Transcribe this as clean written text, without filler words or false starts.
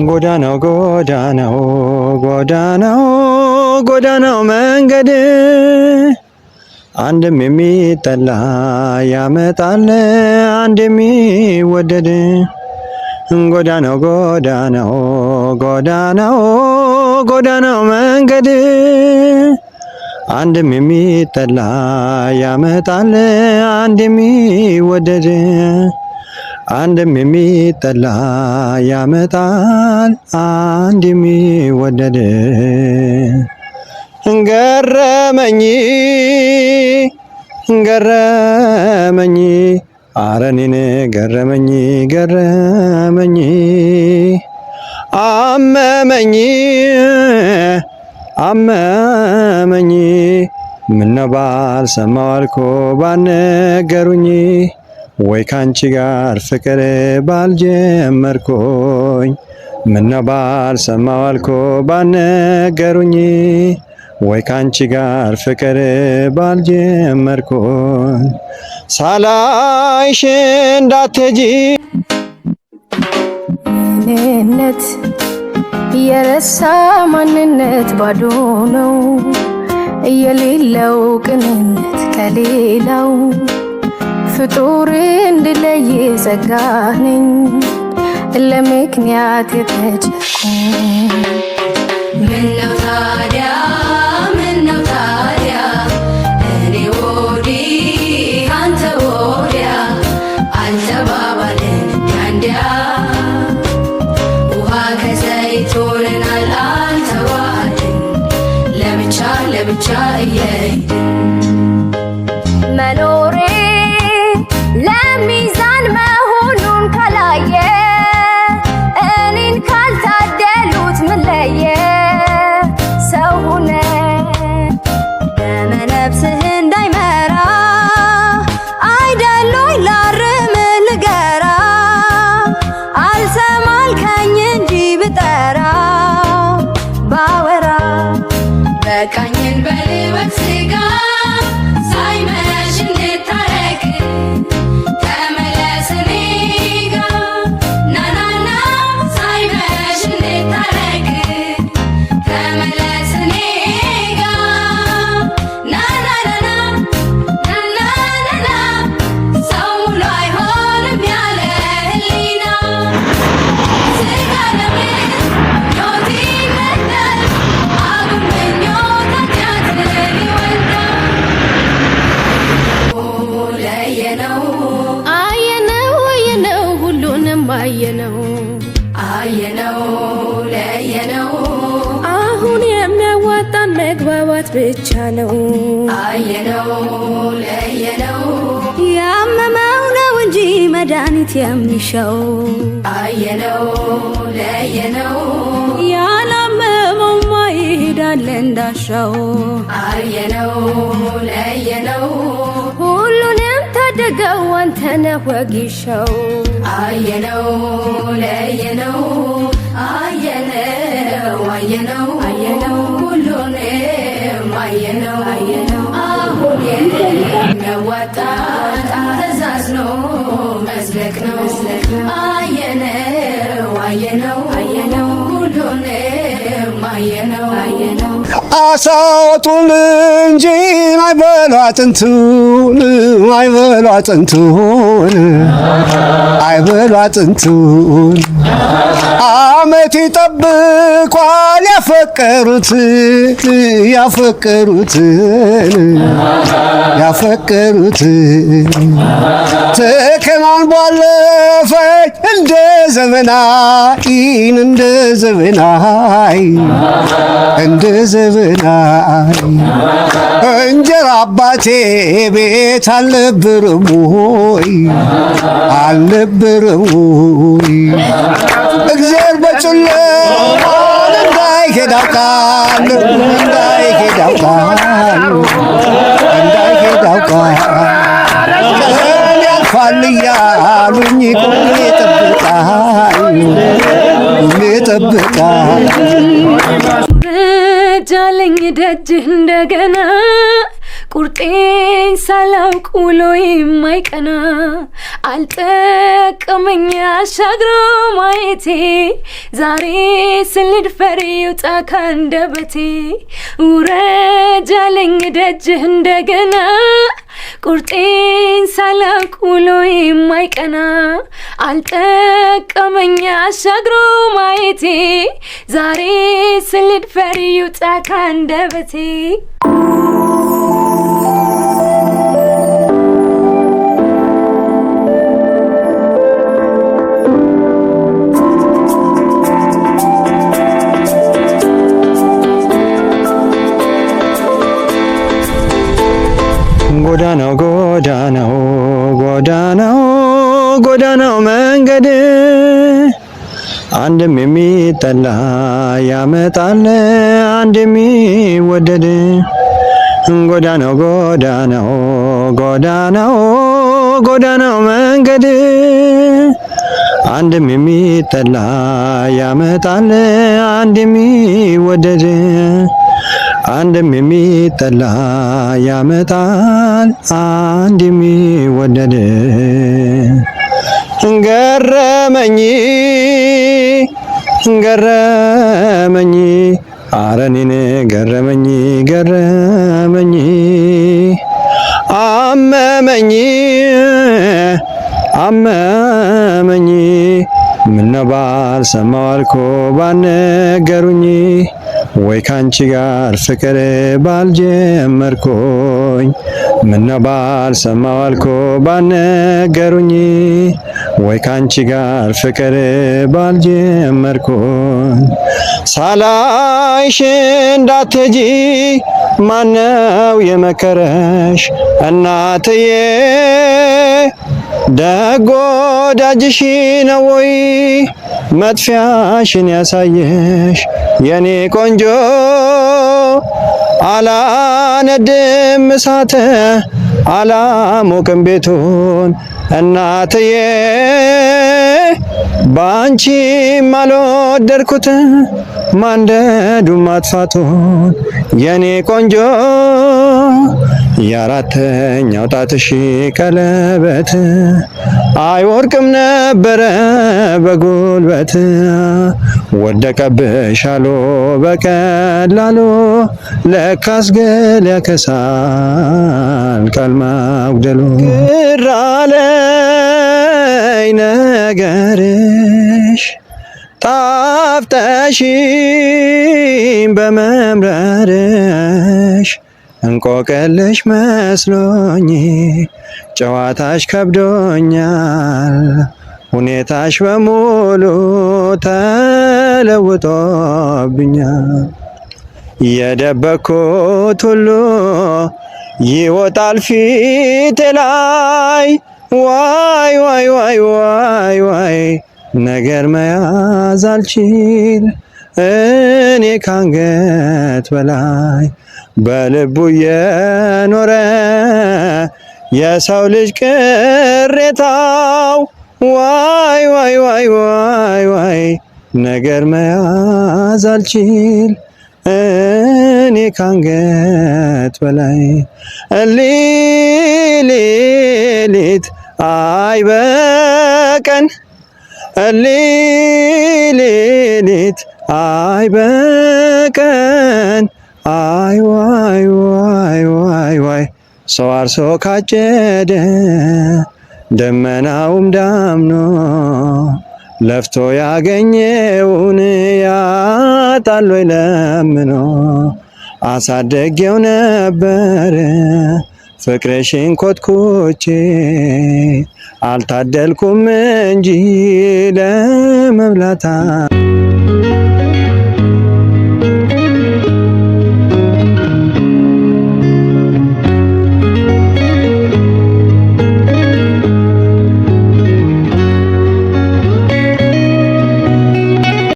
ጎዳናው ጎዳናው ጎዳናው ጎዳናው መንገድ አንድም የሚጠላ ያመጣል አንድ የሚወደድ ጎዳናው ጎዳናው ጎዳናው ጎዳናው መንገድ አንድም የሚጠላ ያመጣል አንድ የሚወደድ አንድም የሚጠላ ያመጣል አንድ የሚወደድ ገረመኝ ገረመኝ አረኔን ገረመኝ ገረመኝ አመመኝ አመመኝ ምነው ባልሰማው አልኩ ባልነገሩኝ ወይ ካንቺ ጋር ፍቅር ባልጀመርኩኝ ምነው ባልሰማው አልኩ ባልነገሩኝ ወይ ካንቺ ጋር ፍቅር ባልጀመርኩኝ ሳላይሽ እንዳትሄጂ ምንነት የረሳ ማንነት ባዶ ነው የሌለው ቅንነት ከሌላው ፍጡር እንድለይ ጸጋህ ነኝ ለምክንያት የተጨነኩኝ ምነው ታዲያ እኔ ወዲህ አንተ ወዲያ አልተባባልን እንዲያ ውሃ ከዘይት ሆነናል አልተዋሃድን ለብቻ ለብቻ እየሄድን መኖሬ ለሚዛን መሆኑን ካላየ እኔን ካልታደሉት ምን ለየ ሰው ሆነ ደመ ነፍስህ እንዳይመራ አይደሉኝ ላርም ልገራ አልሰማልከኝ እንጂ ብጠራ ባወራ በቃኝን በልበት ስጋ ሳይመሽ እንታረቅ ተመለስ እኔ ጋ ናናና ሳይመሽ እንታረቅ ተመለስ እኔ ጋ ናናናና ናናናና ሰው ሙሉ አይሆንም ያለ ህሊና ስጋ ለምን ሞት ይመዳል አጉል ምኞት ኃጢአትን ይወልዳል ለየነው አየነው ሁሉንም አየነው ለየነው አሁን የሚያዋጣን መግባባት ብቻ ነው አየነው ለየነው ያመመው ነው እንጂ መድኃኒት የሚሻው አየነው ለየነው ያላመመውማ ይሄዳል እንዳሻው አየነው ለየነው ሁሉንም ታደገው አንተነህ ወጊሻው አየነው ለየነው አየነው ሁሉንም አየነው አሁን የሚያዋጣ ተዛዝኖ መዝለቅ ነው አየነው ሁሉንም አየነው አሳጡን እንጂ አይበሉ አጥንቱን አመት ይጠብቋል ያፈቀሩትን ተከናን ባለፈኝ እንደ ዘመናይ እንጀራ አባቴ ቤት አልነበረም ወይ እግዚአብሔር በጨለማ እንዳይሄድ አውቃለሁ ቀን ያልፋል እያሉኝ ቆሜ እጠብቃለሁ ረጃለኝ ደጅህ እንደገና ቁርጤን ሳላውቅ ውሎዬ የማይቀና አልጠቀመኝ አሻግሮ ማየቴ ዛሬ ስልድፈር ይውጣ ካንደበቴ ውረድ አለኝ ደጅህ እንደገና ቁርጤን ሳላውቅ ውሎዬ የማይቀና አልጠቀመኝ አሻግሮ ማየቴ ዛሬ ስልድፈር ይውጣ ካንደበቴ ጎዳናው ጎዳናው ጎዳናው ጎዳናው መንገድ አንድም የሚጠላ ያመጣል አንድ የሚወደድ ጎዳናው ጎዳናው ጎዳናው ጎዳናው መንገድ አንድም የሚጠላ ያመጣል አንድ የሚወደድ አንድም የሚጠላ ያመጣል አንድ የሚወደድ ገረመኝ ገረመኝ አረኔን ገረመኝ ገረመኝ አመመኝ አመመኝ ምነው ባልሰማው አልኩ ባልነገሩኝ ወይ ካንቺ ጋር ፍቅር ባልጀመርኩኝ ምነው ባልሰማው አልኩ ባልነገሩኝ ወይ ካንቺ ጋር ፍቅር ባልጀመርኩኝ ሳላይሽ እንዳትሄጂ ማነው የመከረሽ እናትዬ ደግ ወዳጅሽ ነው ወይ መጥፊያሽን ያሳየሽ የኔ ቆንጆ አላነድም እሳት አላሞቅም ቤቱን እናትዬ ባንቺ ማልወደድኩት ማንደዱ ማጥፋቱን የኔ ቆንጆ የአራተኛው ጣትሽ ቀለበት አይወርቅም ነበረ በጉልበት ወደቀብሻሎ በቀላሉ ለካስ ገል ያከሳል ቃል ማጉደሉ ግር አለኝ ነገርሽ ጣፍጠሽኝ በመምረርሽ እንቆቅልሽ መስሎኝ ጨዋታሽ ከብዶኛል ሁኔታሽ በሙሉ ተለውጦብኛል የደበኩት ሁሉ ይወጣል ፊቴ ላይ ዋይ ዋይ ዋይ ዋይ ዋይ ነገር መያዝ አልችል እኔ ካንገት በላይ በልቡ የኖረ የሰው ልጅ ቅሬታው ዋይ ዋይ ዋይ ዋይ ዋይ ነገር መያዝ አልችል እኔ ካንገት በላይ ሌሊት አይ በቀን ሌሊት አይ በቀን አይ ዋይ ዋይ ዋይ ዋይ ሰው አርሶ ካጨደ ደመናውም ዳምኖ ለፍቶ ያገኘውን ያጣል ወይ ለምኖ አሳደጌው ነበር ፍቅርሽን ኮትኩቼ አልታደልኩም እንጂ ለመብላታ